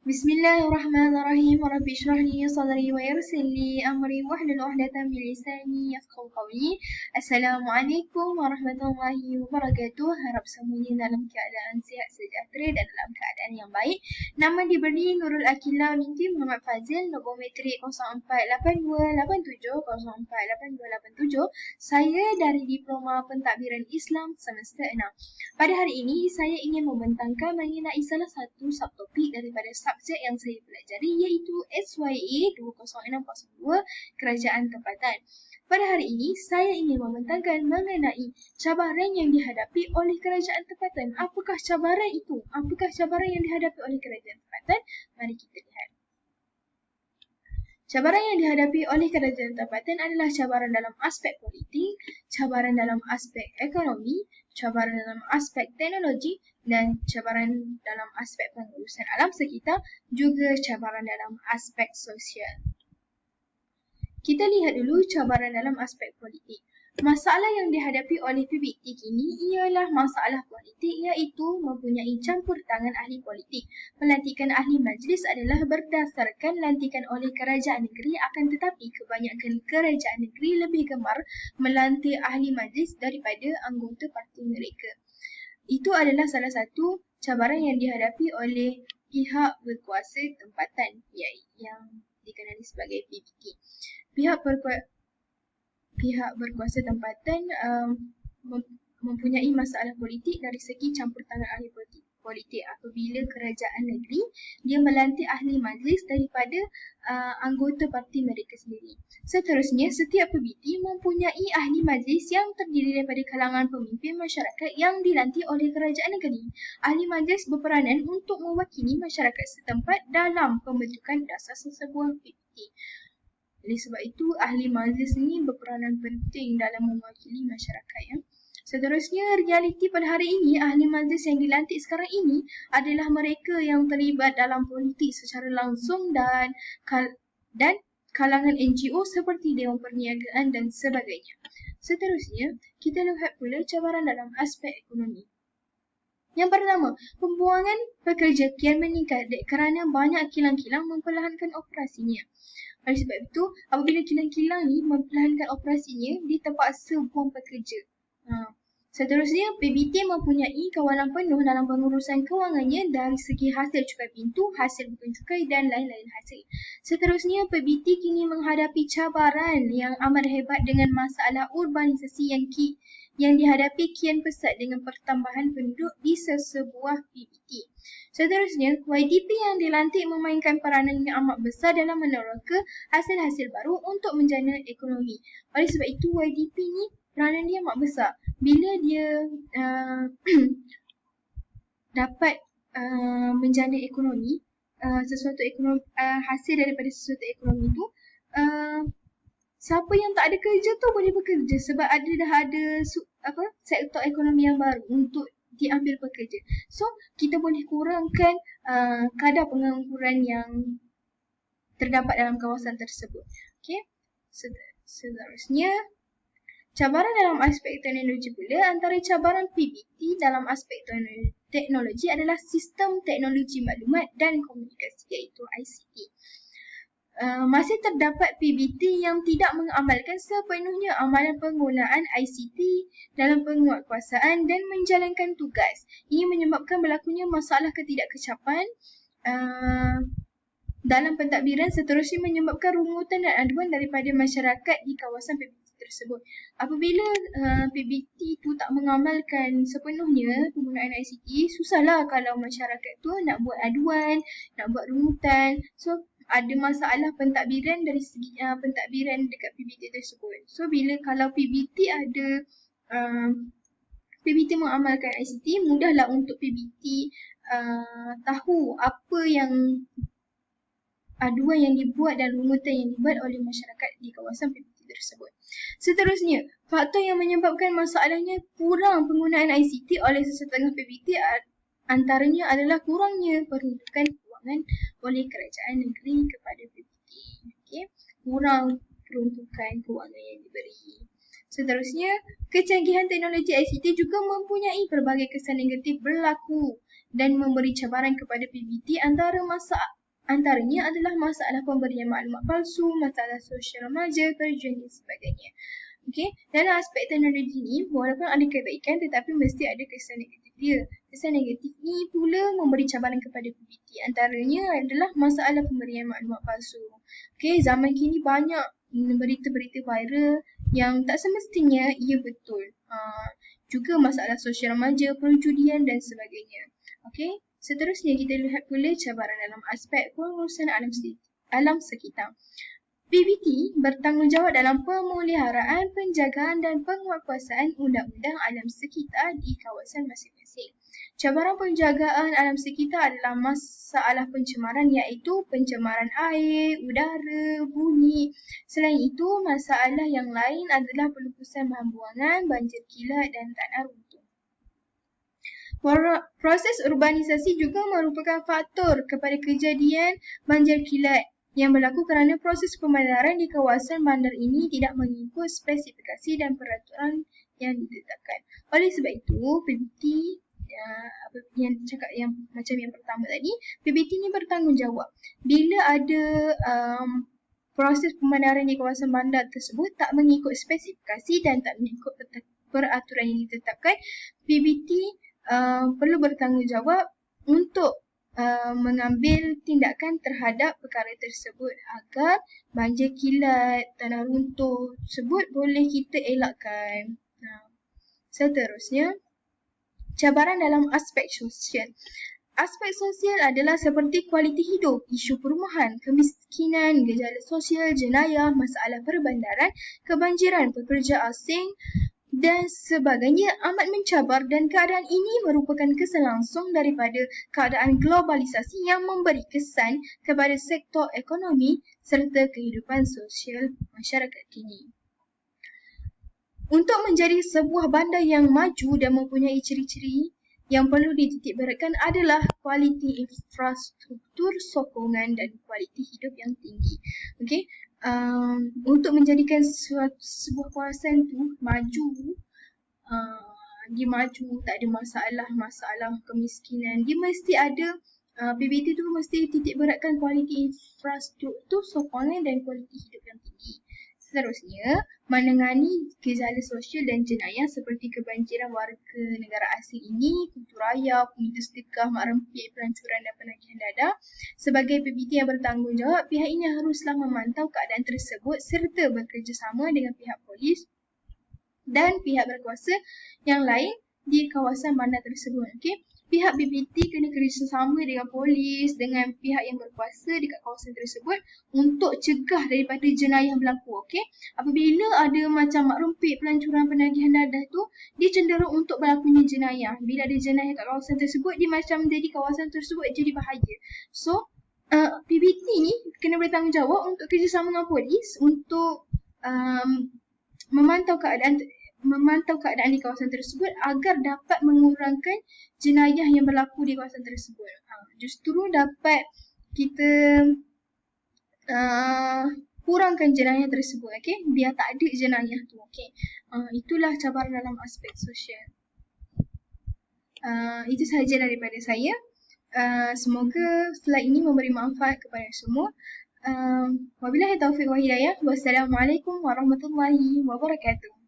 Bismillahirrahmanirrahim. Rabbi shrah li sadri wa yassir li amri wahlul 'uqdatam min lisani yafqahu qawli. Assalamualaikum warahmatullahi wabarakatuh. Harap semuanya dalam keadaan sihat sejahtera dan dalam keadaan yang baik. Nama diberi Nurul Akila binti Muhammad Fazil, nombor metrik 048287 Saya dari Diploma Pentadbiran Islam semester 6. Pada hari ini, saya ingin membentangkan mengenai salah satu subtopik daripada subjek yang saya pelajari, iaitu SYA 20602 Kerajaan Tempatan. Pada hari ini, saya ingin membentangkan mengenai cabaran yang dihadapi oleh Kerajaan Tempatan. Apakah cabaran itu? Apakah cabaran yang dihadapi oleh Kerajaan Tempatan? Mari kita lihat. Cabaran yang dihadapi oleh Kerajaan Tempatan adalah cabaran dalam aspek politik, cabaran dalam aspek ekonomi, cabaran dalam aspek teknologi dan cabaran dalam aspek pengurusan alam sekitar, juga cabaran dalam aspek sosial. Kita lihat dulu cabaran dalam aspek politik. Masalah yang dihadapi oleh PBT kini ialah masalah politik, iaitu mempunyai campur tangan ahli politik. Pelantikan ahli majlis adalah berdasarkan lantikan oleh kerajaan negeri, akan tetapi kebanyakan kerajaan negeri lebih gemar melantik ahli majlis daripada anggota parti mereka. Itu adalah salah satu cabaran yang dihadapi oleh pihak berkuasa tempatan yang dikenali sebagai PBT. Pihak berkuasa tempatan mempunyai masalah politik dari segi campur tangan ahli politik apabila kerajaan negeri dia melantik ahli majlis daripada anggota parti mereka sendiri. Seterusnya, setiap PBT mempunyai ahli majlis yang terdiri daripada kalangan pemimpin masyarakat yang dilantik oleh kerajaan negeri. Ahli majlis berperanan untuk mewakili masyarakat setempat dalam pembentukan dasar sesebuah PBT. Oleh sebab itu, ahli majlis ini berperanan penting dalam mewakili masyarakat. Seterusnya, realiti pada hari ini, ahli majlis yang dilantik sekarang ini adalah mereka yang terlibat dalam politik secara langsung dan kalangan NGO seperti Dewan Perniagaan dan sebagainya. Seterusnya, kita lihat pula cabaran dalam aspek ekonomi. Yang pertama, pembuangan pekerja kian meningkat kerana banyak kilang-kilang memperlahankan operasinya. Oleh sebab itu, apabila kilang-kilang ni memperlahankan operasinya, dia terpaksa buang pekerja. Seterusnya, PBT mempunyai kawalan penuh dalam pengurusan kewangannya dari segi hasil cukai pintu, hasil bukan cukai dan lain-lain hasil. Seterusnya, PBT kini menghadapi cabaran yang amat hebat dengan masalah urbanisasi yang dihadapi kian pesat dengan pertambahan penduduk di sesebuah PBT. Seterusnya, YDP yang dilantik memainkan peranan yang amat besar dalam meneroka hasil-hasil baru untuk menjana ekonomi. Oleh sebab itu, YDP ni peranan dia amat besar. Bila dia dapat menjana ekonomi, hasil daripada sesuatu ekonomi tu, siapa yang tak ada kerja tu boleh bekerja sebab dah ada sektor ekonomi yang baru untuk diambil pekerja. So, kita boleh kurangkan kadar pengangguran yang terdapat dalam kawasan tersebut. Okay. Seterusnya, cabaran dalam aspek teknologi pula. Antara cabaran PBT dalam aspek teknologi adalah sistem teknologi maklumat dan komunikasi, iaitu ICT. Masih terdapat PBT yang tidak mengamalkan sepenuhnya amalan penggunaan ICT dalam penguatkuasaan dan menjalankan tugas. Ini menyebabkan berlakunya masalah ketidakkecapan dalam pentadbiran, seterusnya menyebabkan rungutan dan aduan daripada masyarakat di kawasan PBT tersebut. Apabila PBT tu tak mengamalkan sepenuhnya penggunaan ICT, susahlah kalau masyarakat tu nak buat aduan, nak buat rungutan. So, ada masalah pentadbiran dari segi pentadbiran dekat PBT tersebut. So, kalau PBT PBT mengamalkan ICT, mudahlah untuk PBT tahu apa yang aduan yang dibuat dan rungutan yang dibuat oleh masyarakat di kawasan PBT tersebut. Seterusnya, faktor yang menyebabkan masalahnya kurang penggunaan ICT oleh sesetengah PBT antaranya adalah kurangnya peruntukan kewangan oleh kerajaan negeri kepada PBT. Okay. Kurang peruntukan kewangan yang diberi. Seterusnya, kecanggihan teknologi ICT juga mempunyai pelbagai kesan negatif berlaku dan memberi cabaran kepada PBT antaranya adalah masalah pemberian maklumat palsu, masalah sosial remaja, perjudian dan sebagainya. Okey, dalam aspek teknologi ni walaupun ada kebaikan tetapi mesti ada kesan negatif dia. Kesan negatif ni pula memberi cabaran kepada PBT. Antaranya adalah masalah pemberian maklumat palsu. Okey, zaman kini banyak berita-berita viral yang tak semestinya ia betul. Juga masalah sosial remaja, perjudian dan sebagainya. Okey, seterusnya kita lihat pula cabaran dalam aspek pengurusan alam sekitar. PBT bertanggungjawab dalam pemeliharaan, penjagaan dan penguatkuasaan undang-undang alam sekitar di kawasan masing-masing. Cabaran penjagaan alam sekitar adalah masalah pencemaran iaitu pencemaran air, udara, bunyi. Selain itu, masalah yang lain adalah pelupusan bahan buangan, banjir kilat dan tanah runtuh. Proses urbanisasi juga merupakan faktor kepada kejadian banjir kilat yang berlaku kerana proses pembandaran di kawasan bandar ini tidak mengikut spesifikasi dan peraturan yang ditetapkan. Oleh sebab itu, PBT macam yang pertama tadi, PBT ni bertanggungjawab. Bila ada proses pembandaran di kawasan bandar tersebut tak mengikut spesifikasi dan tak mengikut peraturan yang ditetapkan, PBT perlu bertanggungjawab untuk mengambil tindakan terhadap perkara tersebut agar banjir kilat, tanah runtuh tersebut boleh kita elakkan. Seterusnya, cabaran dalam aspek sosial. Aspek sosial adalah seperti kualiti hidup, isu perumahan, kemiskinan, gejala sosial, jenayah, masalah perbandaran, kebanjiran, pekerja asing dan sebagainya amat mencabar dan keadaan ini merupakan kesan langsung daripada keadaan globalisasi yang memberi kesan kepada sektor ekonomi serta kehidupan sosial masyarakat kini. Untuk menjadi sebuah bandar yang maju dan mempunyai ciri-ciri yang perlu dititikberatkan adalah kualiti infrastruktur sokongan dan kualiti hidup yang tinggi. Okey. Untuk menjadikan sebuah kawasan tu maju, dia maju, tak ada masalah kemiskinan, dia mesti ada PBT tu mesti titik beratkan kualiti infrastruktur sokongan dan kualiti hidup yang tinggi. Seterusnya, menangani gejala sosial dan jenayah seperti kebanjiran warga negara asing ini, kutu raya, penghitung sedekah, mak rempit, pelancuran dan penagihan dadah. Sebagai PBT yang bertanggungjawab, pihak ini haruslah memantau keadaan tersebut serta bekerjasama dengan pihak polis dan pihak berkuasa yang lain di kawasan bandar tersebut. Okay? Pihak PBT kena kerjasama dengan polis, dengan pihak yang berkuasa dekat kawasan tersebut untuk cegah daripada jenayah berlaku. Okay? Apabila ada macam mak rempit, pelancuran, penagihan dadah tu, dia cenderung untuk berlakunya jenayah. Bila ada jenayah kat kawasan tersebut, dia macam jadi kawasan tersebut jadi bahaya. So, PBT ni kena bertanggungjawab untuk kerjasama dengan polis untuk memantau keadaan di kawasan tersebut agar dapat mengurangkan jenayah yang berlaku di kawasan tersebut. Justru dapat kita kurangkan jenayah tersebut, okay? Biar tak ada jenayah tu, okay? Itulah cabaran dalam aspek sosial. Itu sahaja daripada saya. Semoga slide ini memberi manfaat kepada semua. Wabillahi taufiq wa hidayah. Wassalamualaikum warahmatullahi wabarakatuh.